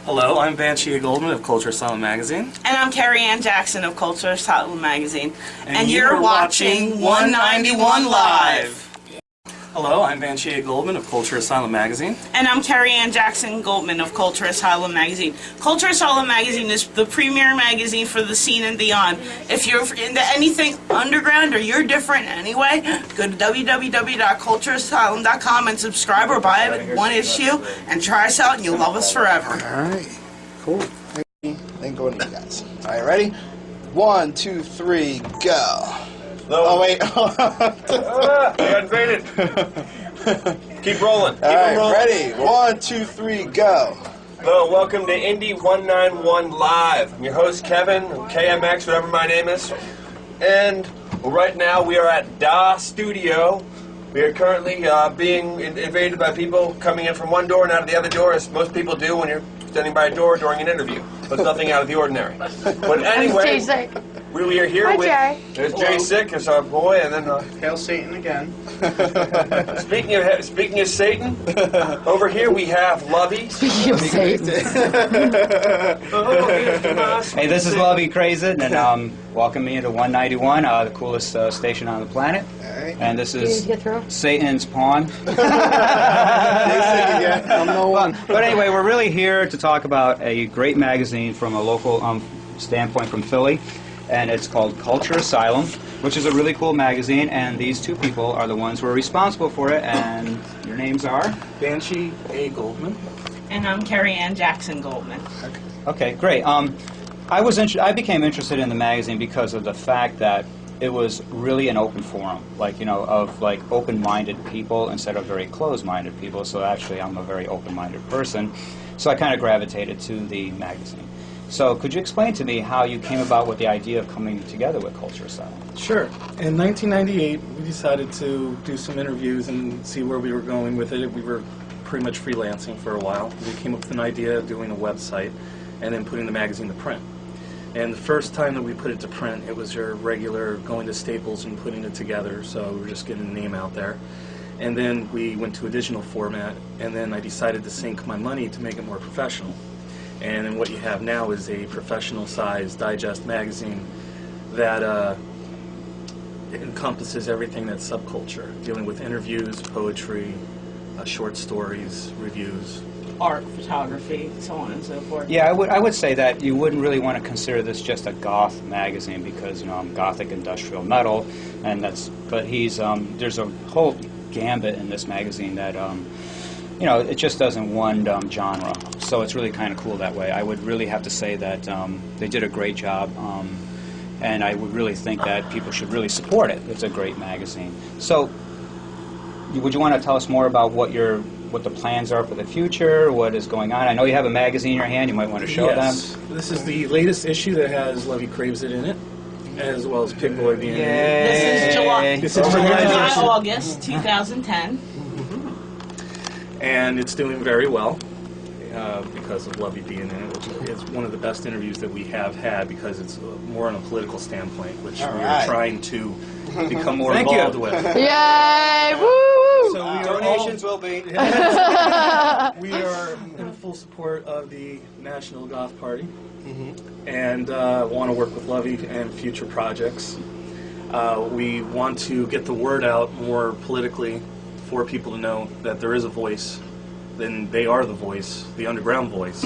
Hello, I'm Banshee Goldman of Cultureasylum magazine. And I'm Carrie Ann Jackson of Cultureasylum magazine. And you're watching 191 Live. Hello, I'm Banshee Goldman of Cultureasylum magazine. And I'm Carrie Ann Jackson Goldman of Cultureasylum magazine. Cultureasylum magazine is the premier magazine for the scene and beyond. If you're into anything underground or you're different anyway, go to www.cultureasylum.com and subscribe or buy one issue and try us out and you'll love us forever. Alright, cool. Then go to you guys. Alright, ready? 1, 2, 3, go. Oh, wait. You invaded. Keep rolling. Keep Alright, rolling. ready? 1, 2, 3, go. Hello, welcome to Indie 191 Live. I'm your host, Kevin, KMX, whatever my name is. And right now we are at Da Studio. We are currently being invaded by people coming in from one door and out of the other door, as most people do when you're standing by a door during an interview. But nothing out of the ordinary. But anyway, we are here with... There's Jay Sick, as our boy, and then... Hail Satan again. Speaking of Satan, over here we have Lovey. Speaking of Satan. Hey, this is Lovey Crazin, and welcome me to 191, the coolest station on the planet. And this is Satan's pawn. But anyway, we're really here to talk about a great magazine from a local standpoint from Philly, and it's called Cultureasylum, which is a really cool magazine, and these two people are the ones who are responsible for it, and your names are? Banshee A. Goldman. And I'm Carrie Ann Jackson Goldman. Okay, great. I became interested in the magazine because of the fact that it was really an open forum, of open-minded people instead of very closed-minded people. So actually, I'm a very open-minded person. So I kind of gravitated to the magazine. So could you explain to me how you came about with the idea of coming together with Cultureasylum? Sure. In 1998, we decided to do some interviews and see where we were going with it. We were pretty much freelancing for a while. We came up with an idea of doing a website and then putting the magazine to print. And the first time that we put it to print, it was your regular going to Staples and putting it together, so we were just getting the name out there. And then we went to a digital format, and then I decided to sink my money to make it more professional. And then what you have now is a professional-sized digest magazine that encompasses everything that's subculture, dealing with interviews, poetry, short stories, reviews. Art, photography, so on and so forth. Yeah, I would say that you wouldn't really want to consider this just a goth magazine because I'm gothic industrial metal, and but there's a whole gambit in this magazine that it just doesn't one genre. So it's really kind of cool that way. I would really have to say that they did a great job, and I would really think that people should really support it. It's a great magazine. So would you want to tell us more about what the plans are for the future, what is going on? I know you have a magazine in your hand. You might want to show them. This is the latest issue that has Lovey Craves It in it, as well as Pig Boy being in it. This is July, August 2010. And it's doing very well because of Lovey being in it, which is one of the best interviews that we have had because it's more on a political standpoint, which we are trying to become more involved with. Yay! Woo! So Donations will be. We are in full support of the National Goth Party and want to work with Lovey and future projects. We want to get the word out more politically for people to know that there is a voice, then they are the voice, the underground voice,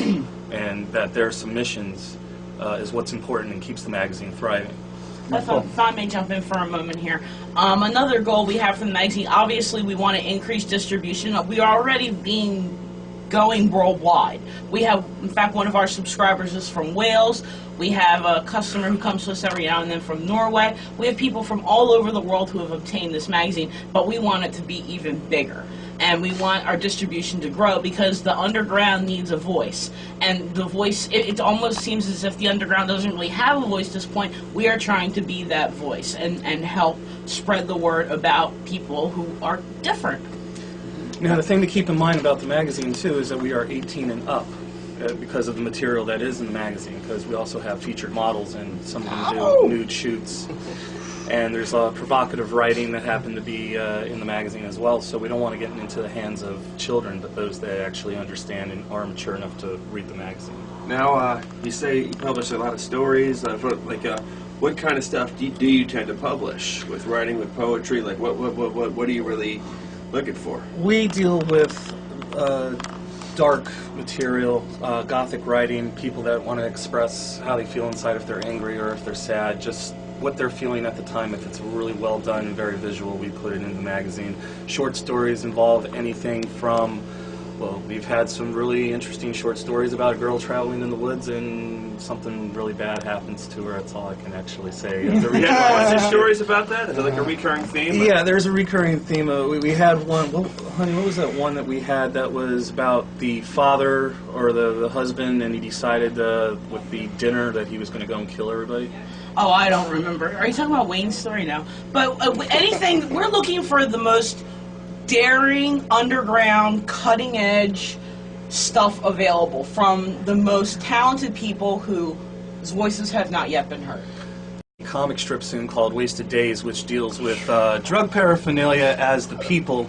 and that their submissions is what's important and keeps the magazine thriving. If I may jump in for a moment here. Another goal we have for the magazine, obviously we want to increase distribution. We are already going worldwide. We have, in fact, one of our subscribers is from Wales. We have a customer who comes to us every now and then from Norway. We have people from all over the world who have obtained this magazine, but we want it to be even bigger. And we want our distribution to grow because the underground needs a voice. And the voice, it almost seems as if the underground doesn't really have a voice at this point. We are trying to be that voice and help spread the word about people who are different. Now, the thing to keep in mind about the magazine, too, is that we are 18 and up. because of the material that is in the magazine, because we also have featured models and some of them do nude shoots. And there's provocative writing that happened to be in the magazine as well, so we don't want to get into the hands of children, but those that actually understand and are mature enough to read the magazine. Now, you say you publish a lot of stories. What kind of stuff do you tend to publish? With writing, with poetry? Like, what are you really looking for? We deal with dark material, gothic writing, people that want to express how they feel inside, if they're angry or if they're sad, just what they're feeling at the time. If it's really well done and very visual, we put it in the magazine. Short stories involve anything from, well, we've had some really interesting short stories about a girl traveling in the woods and something really bad happens to her. That's all I can actually say. Yeah, stories about that? Is it like a recurring theme? Yeah, there's a recurring theme. We had one, honey, what was that one that we had that was about the father or the husband, and he decided with the dinner that he was going to go and kill everybody? Oh, I don't remember. Are you talking about Wayne's story now? But anything, we're looking for the most daring, underground, cutting-edge stuff available from the most talented people whose voices have not yet been heard. A comic strip soon called Wasted Days, which deals with drug paraphernalia as the people,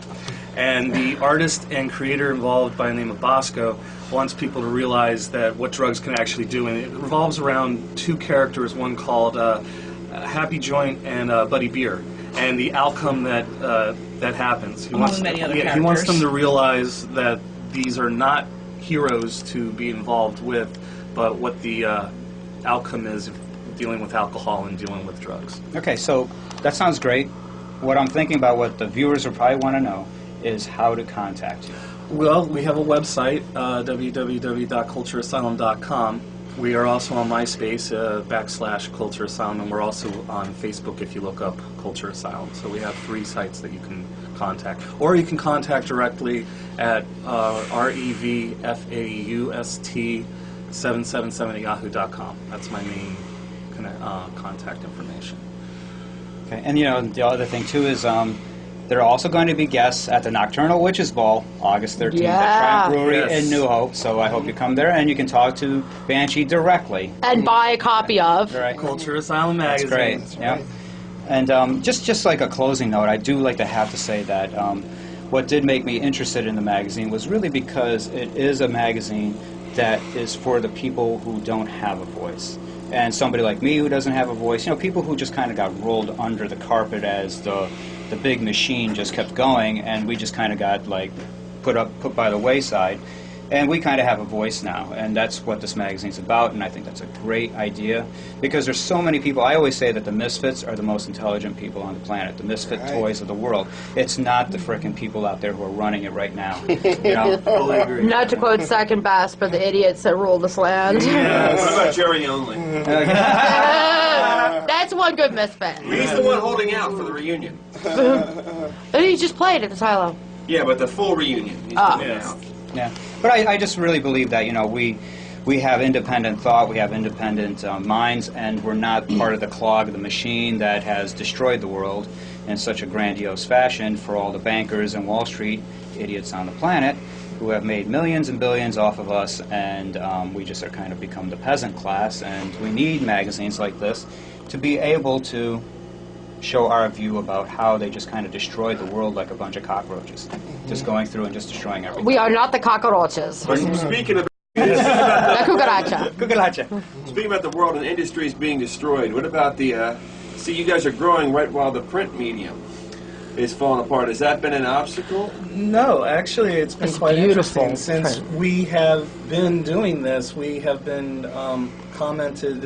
and the artist and creator involved by the name of Bosco wants people to realize that what drugs can actually do, and it revolves around two characters, one called Happy Joint and Buddy Beer, and the outcome that happens. He wants them to realize that these are not heroes to be involved with, but what the outcome is of dealing with alcohol and dealing with drugs. Okay, so that sounds great. What I'm thinking about, what the viewers will probably want to know, is how to contact you. Well, we have a website, www.cultureasylum.com. We are also on MySpace, /Culture Asylum, and we're also on Facebook if you look up Culture Asylum. So we have 3 sites that you can contact. Or you can contact directly at revfaust777@yahoo.com. That's my main contact information. Okay, and the other thing too is there are also going to be guests at the Nocturnal Witches Ball, August 13th at Triumph Brewery in New Hope. So I hope you come there and you can talk to Banshee directly. And buy a copy of Culture Asylum magazine. That's great. Yeah. And just like a closing note, I do like to have to say that what did make me interested in the magazine was really because it is a magazine that is for the people who don't have a voice. And somebody like me who doesn't have a voice, people who just kind of got rolled under the carpet as the big machine just kept going, and we just kind of got put by the wayside. And we kind of have a voice now, and that's what this magazine's about, and I think that's a great idea, because there's so many people. I always say that the misfits are the most intelligent people on the planet, the misfit toys of the world. It's not the frickin' people out there who are running it right now. Fully agree. Not to quote Second Best, but the idiots that rule this land. Yes. What about Jerry Only? That's one good misfit. He's the one holding out for the reunion. He just played at Asylum. Yeah, but the full reunion. He's holding out. Yeah, but I just really believe that we have independent thought, we have independent minds, and we're not part of the clog of the machine that has destroyed the world in such a grandiose fashion for all the bankers and Wall Street idiots on the planet who have made millions and billions off of us, and we just are kind of become the peasant class, and we need magazines like this to be able to show our view about how they just kind of destroyed the world like a bunch of cockroaches, just going through and just destroying everything. We are not the cockroaches. Speaking of La cucaracha. Cucaracha. Speaking about the world and industries being destroyed, what about the, see, you guys are growing right while the print medium is falling apart. Has that been an obstacle? No, actually it's been quite beautiful. interesting. Since we have been doing this, we have been commented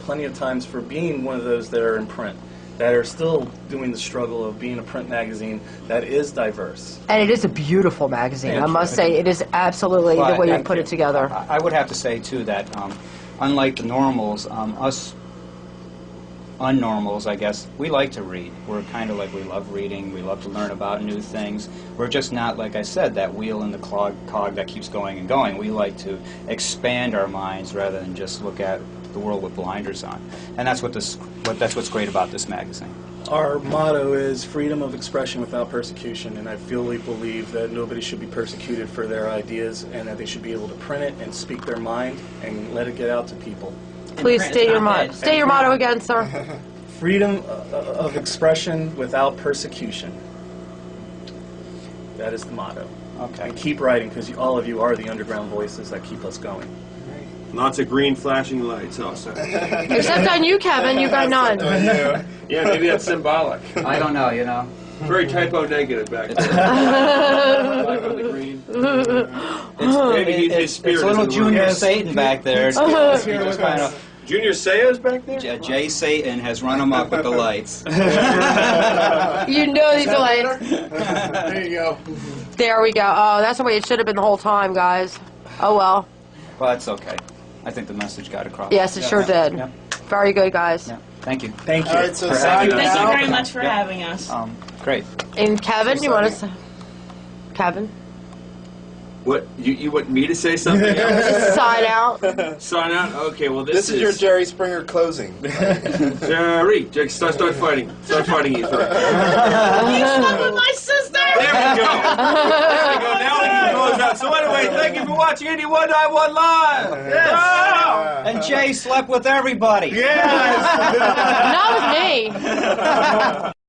plenty of times for being one of those that are in print, that are still doing the struggle of being a print magazine that is diverse. And it is a beautiful magazine, I must say. It is absolutely the way you put it together. I would have to say, too, that unlike the normals, us unnormals, I guess, we like to read. We're kind of like, we love reading, we love to learn about new things. We're just not, like I said, that wheel in the cog that keeps going and going. We like to expand our minds rather than just look at the world with blinders on. And that's what's great about this magazine. Our motto is freedom of expression without persecution, and I fully believe that nobody should be persecuted for their ideas and that they should be able to print it and speak their mind and let it get out to people. Please state your motto. State your motto again, sir. Freedom of expression without persecution. That is the motto. Okay. And keep writing, because all of you are the underground voices that keep us going. Lots of green flashing lights also. Except on you, Kevin. You got none. Yeah, maybe that's symbolic. I don't know, you know. Very typo negative back there. Black on the green. Maybe his spirit It's little is in the Junior room. Satan back there. It's Here with kind us. of, Junior Seau's back there? Jay Satan has run him up with the lights. You know these are lights. There you go. There we go. Oh, that's the way it should have been the whole time, guys. Oh well. But it's okay. I think the message got across. Yes, it sure did. Yeah. Very good, guys. Yeah. Thank you. Thank you. All right, so for sign having us. Thank you out. very much for having us. Great. And Kevin, you want to say? Kevin? What? You want me to say something else? Sign out. Sign out? Okay, well This is your Jerry Springer closing. Jerry, start fighting. Start fighting each other. You slept with my sister! There we go. There we go. Now we can close out. So anyway, thank you for watching Indie 191 Live. Yes. And Jay slept with everybody. Yes! Not with me.